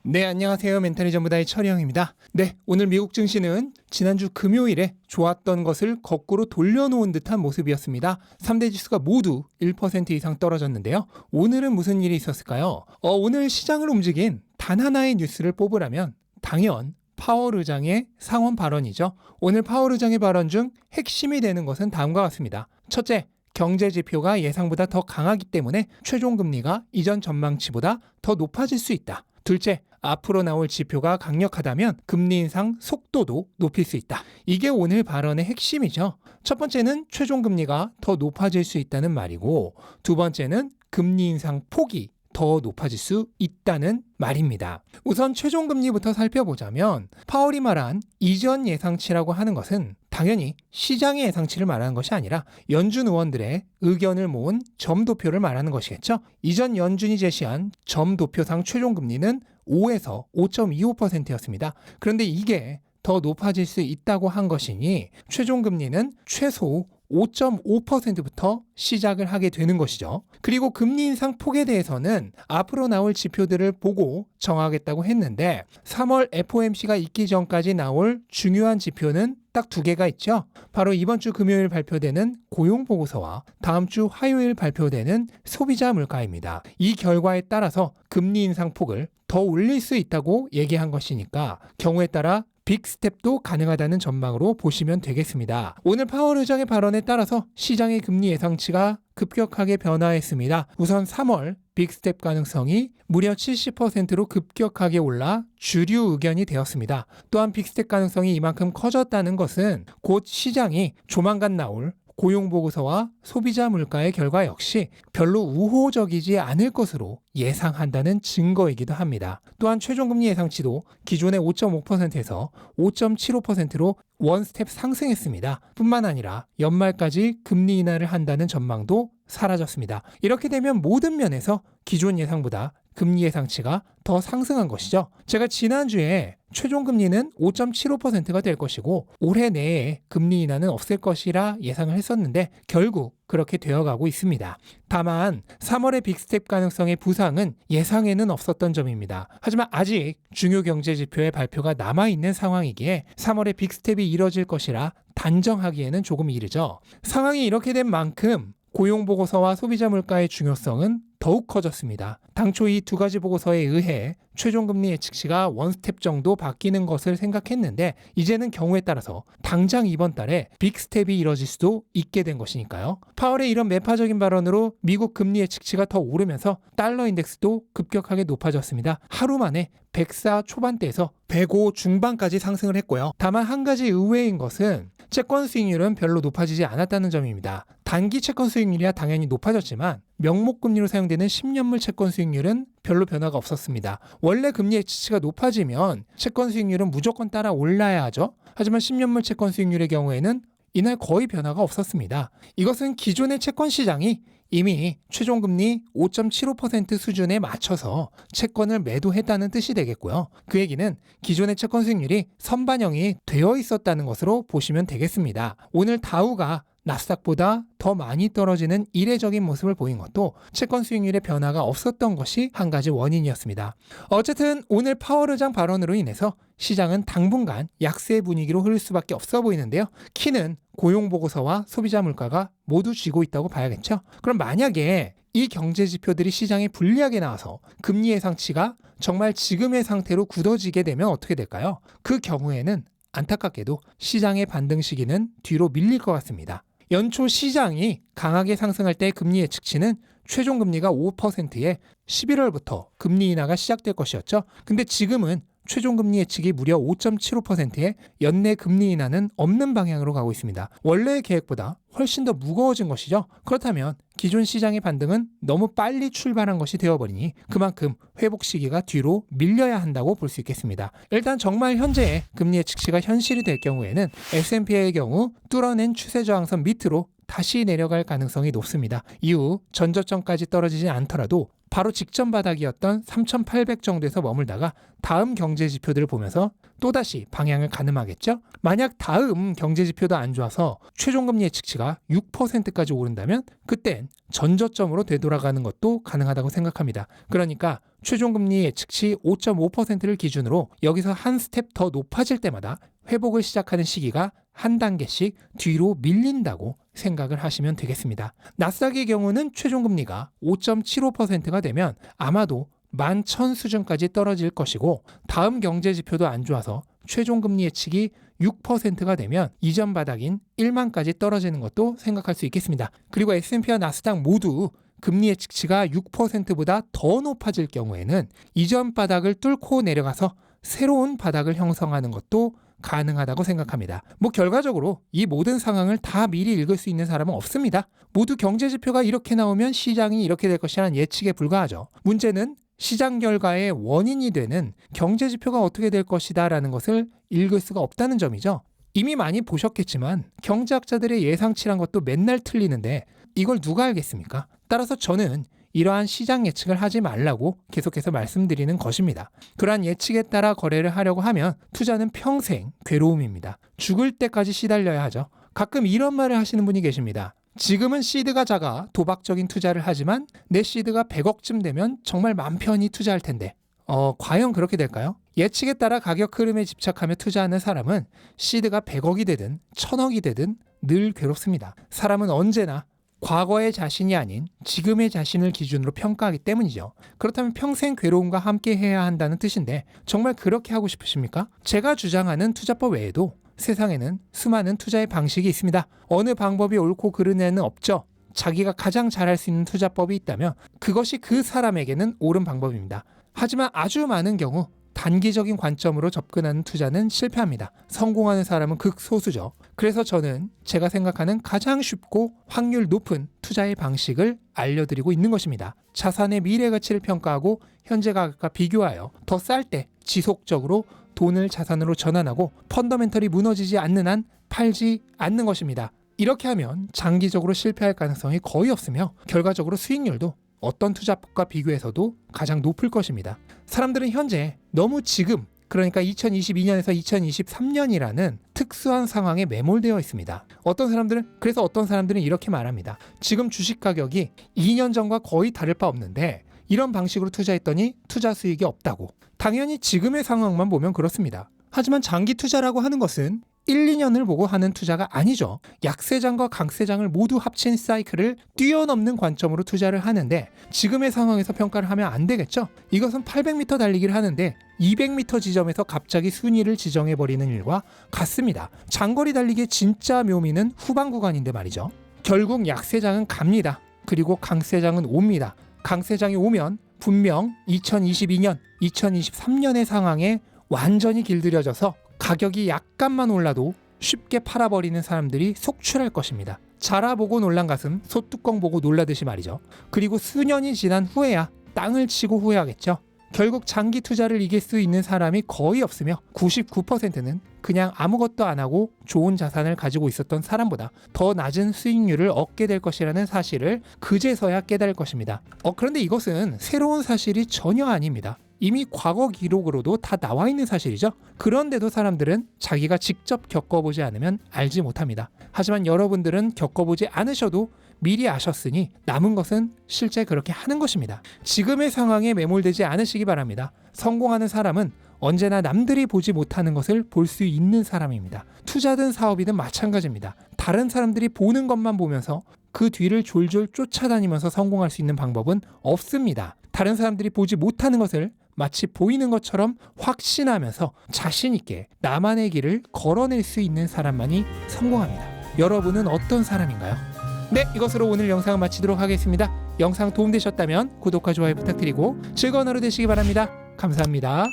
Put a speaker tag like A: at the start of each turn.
A: 네, 안녕하세요. 멘탈이 전부다의 철영입니다. 네, 오늘 미국 증시는 지난주 금요일에 좋았던 것을 거꾸로 돌려놓은 듯한 모습이었습니다. 3대 지수가 모두 1% 이상 떨어졌는데요. 오늘은 무슨 일이 있었을까요? 오늘 시장을 움직인 단 하나의 뉴스를 뽑으라면 당연 파월 의장의 상원 발언이죠. 오늘 파월 의장의 발언 중 핵심이 되는 것은 다음과 같습니다. 첫째, 경제 지표가 예상보다 더 강하기 때문에 최종 금리가 이전 전망치보다 더 높아질 수 있다. 둘째, 앞으로 나올 지표가 강력하다면 금리 인상 속도도 높일 수 있다. 이게 오늘 발언의 핵심이죠. 첫 번째는 최종 금리가 더 높아질 수 있다는 말이고, 두 번째는 금리 인상 폭이 더 높아질 수 있다는 말입니다. 우선 최종 금리부터 살펴보자면 파월이 말한 이전 예상치라고 하는 것은 당연히 시장의 예상치를 말하는 것이 아니라 연준 의원들의 의견을 모은 점도표를 말하는 것이겠죠. 이전 연준이 제시한 점도표상 최종 금리는 5에서 5.25%였습니다. 그런데 이게 더 높아질 수 있다고 한 것이니 최종 금리는 최소 5.5%부터 시작을 하게 되는 것이죠. 그리고 금리 인상 폭에 대해서는 앞으로 나올 지표들을 보고 정하겠다고 했는데 3월 FOMC가 있기 전까지 나올 중요한 지표는 딱 두 개가 있죠. 바로 이번 주 금요일 발표되는 고용 보고서와 다음 주 화요일 발표되는 소비자 물가입니다. 이 결과에 따라서 금리 인상 폭을 더 올릴 수 있다고 얘기한 것이니까 경우에 따라 빅스텝도 가능하다는 전망으로 보시면 되겠습니다. 오늘 파월 의장의 발언에 따라서 시장의 금리 예상치가 급격하게 변화했습니다. 우선 3월 빅스텝 가능성이 무려 70%로 급격하게 올라 주류 의견이 되었습니다. 또한 빅스텝 가능성이 이만큼 커졌다는 것은 곧 시장이 조만간 나올 고용보고서와 소비자 물가의 결과 역시 별로 우호적이지 않을 것으로 예상한다는 증거이기도 합니다. 또한 최종금리 예상치도 기존의 5.5%에서 5.75%로 원스텝 상승했습니다. 뿐만 아니라 연말까지 금리 인하를 한다는 전망도 사라졌습니다. 이렇게 되면 모든 면에서 기존 예상보다 금리 예상치가 더 상승한 것이죠. 제가 지난주에 최종 금리는 5.75%가 될 것이고 올해 내에 금리 인하는 없을 것이라 예상을 했었는데 결국 그렇게 되어가고 있습니다. 다만 3월의 빅스텝 가능성의 부상은 예상에는 없었던 점입니다. 하지만 아직 중요 경제 지표의 발표가 남아있는 상황이기에 3월의 빅스텝이 이뤄질 것이라 단정하기에는 조금 이르죠. 상황이 이렇게 된 만큼 고용보고서와 소비자 물가의 중요성은 더욱 커졌습니다. 당초 이 두 가지 보고서에 의해 최종금리 예측치가 원스텝 정도 바뀌는 것을 생각했는데 이제는 경우에 따라서 당장 이번 달에 빅스텝이 이뤄질 수도 있게 된 것이니까요. 파월의 이런 매파적인 발언으로 미국 금리 예측치가 더 오르면서 달러 인덱스도 급격하게 높아졌습니다. 하루 만에 104 초반대에서 105 중반까지 상승을 했고요. 다만 한 가지 의외인 것은 채권 수익률은 별로 높아지지 않았다는 점입니다. 단기 채권 수익률이야 당연히 높아졌지만 명목금리로 사용되는 10년물 채권 수익률은 별로 변화가 없었습니다. 원래 금리 예측치가 높아지면 채권 수익률은 무조건 따라 올라야 하죠. 하지만 10년물 채권 수익률의 경우에는 이날 거의 변화가 없었습니다. 이것은 기존의 채권 시장이 이미 최종금리 5.75% 수준에 맞춰서 채권을 매도했다는 뜻이 되겠고요. 그 얘기는 기존의 채권 수익률이 선반영이 되어 있었다는 것으로 보시면 되겠습니다. 오늘 다우가 나스닥보다 더 많이 떨어지는 이례적인 모습을 보인 것도 채권 수익률의 변화가 없었던 것이 한 가지 원인이었습니다. 어쨌든 오늘 파월 의장 발언으로 인해서 시장은 당분간 약세 분위기로 흐를 수밖에 없어 보이는데요. 키는 고용보고서와 소비자 물가가 모두 쥐고 있다고 봐야겠죠. 그럼 만약에 이 경제 지표들이 시장에 불리하게 나와서 금리 예상치가 정말 지금의 상태로 굳어지게 되면 어떻게 될까요? 그 경우에는 안타깝게도 시장의 반등 시기는 뒤로 밀릴 것 같습니다. 연초 시장이 강하게 상승할 때 금리 예측치는 최종 금리가 5%에 11월부터 금리 인하가 시작될 것이었죠. 근데 지금은 최종 금리 예측이 무려 5.75%에 연내 금리 인하는 없는 방향으로 가고 있습니다. 원래의 계획보다 훨씬 더 무거워진 것이죠. 그렇다면 기존 시장의 반등은 너무 빨리 출발한 것이 되어버리니 그만큼 회복 시기가 뒤로 밀려야 한다고 볼 수 있겠습니다. 일단 정말 현재의 금리 예측치가 현실이 될 경우에는 S&P의 경우 뚫어낸 추세 저항선 밑으로 다시 내려갈 가능성이 높습니다. 이후 전저점까지 떨어지지 않더라도 바로 직전 바닥이었던 3,800 정도에서 머물다가 다음 경제 지표들을 보면서 또다시 방향을 가늠하겠죠. 만약 다음 경제 지표도 안 좋아서 최종금리 예측치가 6%까지 오른다면 그땐 전저점으로 되돌아가는 것도 가능하다고 생각합니다. 그러니까 최종금리 예측치 5.5%를 기준으로 여기서 한 스텝 더 높아질 때마다 회복을 시작하는 시기가 한 단계씩 뒤로 밀린다고 생각을 하시면 되겠습니다. 나스닥의 경우는 최종금리가 5.75%가 되면 아마도 11,000 수준까지 떨어질 것이고 다음 경제 지표도 안 좋아서 최종금리 예측이 6%가 되면 이전 바닥인 1만까지 떨어지는 것도 생각할 수 있겠습니다. 그리고 S&P와 나스닥 모두 금리 예측치가 6%보다 더 높아질 경우에는 이전 바닥을 뚫고 내려가서 새로운 바닥을 형성하는 것도 가능하다고 생각합니다. 결과적으로 이 모든 상황을 다 미리 읽을 수 있는 사람은 없습니다. 모두 경제 지표가 이렇게 나오면 시장이 이렇게 될 것이라는 예측에 불과하죠. 문제는 시장 결과의 원인이 되는 경제 지표가 어떻게 될 것이다 라는 것을 읽을 수가 없다는 점이죠. 이미 많이 보셨겠지만 경제학자들의 예상치란 것도 맨날 틀리는데 이걸 누가 알겠습니까? 따라서 저는 이러한 시장 예측을 하지 말라고 계속해서 말씀드리는 것입니다. 그러한 예측에 따라 거래를 하려고 하면 투자는 평생 괴로움입니다. 죽을 때까지 시달려야 하죠. 가끔 이런 말을 하시는 분이 계십니다. 지금은 시드가 작아 도박적인 투자를 하지만 내 시드가 100억쯤 되면 정말 맘 편히 투자할 텐데 과연 그렇게 될까요? 예측에 따라 가격 흐름에 집착하며 투자하는 사람은 시드가 100억이 되든 1000억이 되든 늘 괴롭습니다. 사람은 언제나 과거의 자신이 아닌 지금의 자신을 기준으로 평가하기 때문이죠. 그렇다면 평생 괴로움과 함께 해야 한다는 뜻인데 정말 그렇게 하고 싶으십니까? 제가 주장하는 투자법 외에도 세상에는 수많은 투자의 방식이 있습니다. 어느 방법이 옳고 그른 애는 없죠. 자기가 가장 잘할 수 있는 투자법이 있다면 그것이 그 사람에게는 옳은 방법입니다. 하지만 아주 많은 경우 단기적인 관점으로 접근하는 투자는 실패합니다. 성공하는 사람은 극소수죠. 그래서 저는 제가 생각하는 가장 쉽고 확률 높은 투자의 방식을 알려드리고 있는 것입니다. 자산의 미래 가치를 평가하고 현재 가격과 비교하여 더 쌀 때 지속적으로 돈을 자산으로 전환하고 펀더멘털이 무너지지 않는 한 팔지 않는 것입니다. 이렇게 하면 장기적으로 실패할 가능성이 거의 없으며 결과적으로 수익률도 어떤 투자법과 비교해서도 가장 높을 것입니다. 사람들은 현재 너무 지금, 그러니까 2022년에서 2023년이라는 특수한 상황에 매몰되어 있습니다. 어떤 사람들은 이렇게 말합니다. 지금 주식 가격이 2년 전과 거의 다를 바 없는데 이런 방식으로 투자했더니 투자 수익이 없다고. 당연히 지금의 상황만 보면 그렇습니다. 하지만 장기 투자라고 하는 것은 1, 2년을 보고 하는 투자가 아니죠. 약세장과 강세장을 모두 합친 사이클을 뛰어넘는 관점으로 투자를 하는데 지금의 상황에서 평가를 하면 안 되겠죠. 이것은 800m 달리기를 하는데 200m 지점에서 갑자기 순위를 지정해버리는 일과 같습니다. 장거리 달리기의 진짜 묘미는 후반 구간인데 말이죠. 결국 약세장은 갑니다. 그리고 강세장은 옵니다. 강세장이 오면 분명 2022년, 2023년의 상황에 완전히 길들여져서 가격이 약간만 올라도 쉽게 팔아버리는 사람들이 속출할 것입니다. 자라보고 놀란 가슴, 소뚜껑 보고 놀라듯이 말이죠. 그리고 수년이 지난 후에야 땅을 치고 후회하겠죠. 결국 장기 투자를 이길 수 있는 사람이 거의 없으며 99%는 그냥 아무것도 안 하고 좋은 자산을 가지고 있었던 사람보다 더 낮은 수익률을 얻게 될 것이라는 사실을 그제서야 깨달을 것입니다. 그런데 이것은 새로운 사실이 전혀 아닙니다. 이미 과거 기록으로도 다 나와 있는 사실이죠. 그런데도 사람들은 자기가 직접 겪어보지 않으면 알지 못합니다. 하지만 여러분들은 겪어보지 않으셔도 미리 아셨으니 남은 것은 실제 그렇게 하는 것입니다. 지금의 상황에 매몰되지 않으시기 바랍니다. 성공하는 사람은 언제나 남들이 보지 못하는 것을 볼 수 있는 사람입니다. 투자든 사업이든 마찬가지입니다. 다른 사람들이 보는 것만 보면서 그 뒤를 졸졸 쫓아다니면서 성공할 수 있는 방법은 없습니다. 다른 사람들이 보지 못하는 것을 마치 보이는 것처럼 확신하면서 자신 있게 나만의 길을 걸어낼 수 있는 사람만이 성공합니다. 여러분은 어떤 사람인가요? 네, 이것으로 오늘 영상을 마치도록 하겠습니다. 영상 도움되셨다면 구독과 좋아요 부탁드리고 즐거운 하루 되시기 바랍니다. 감사합니다.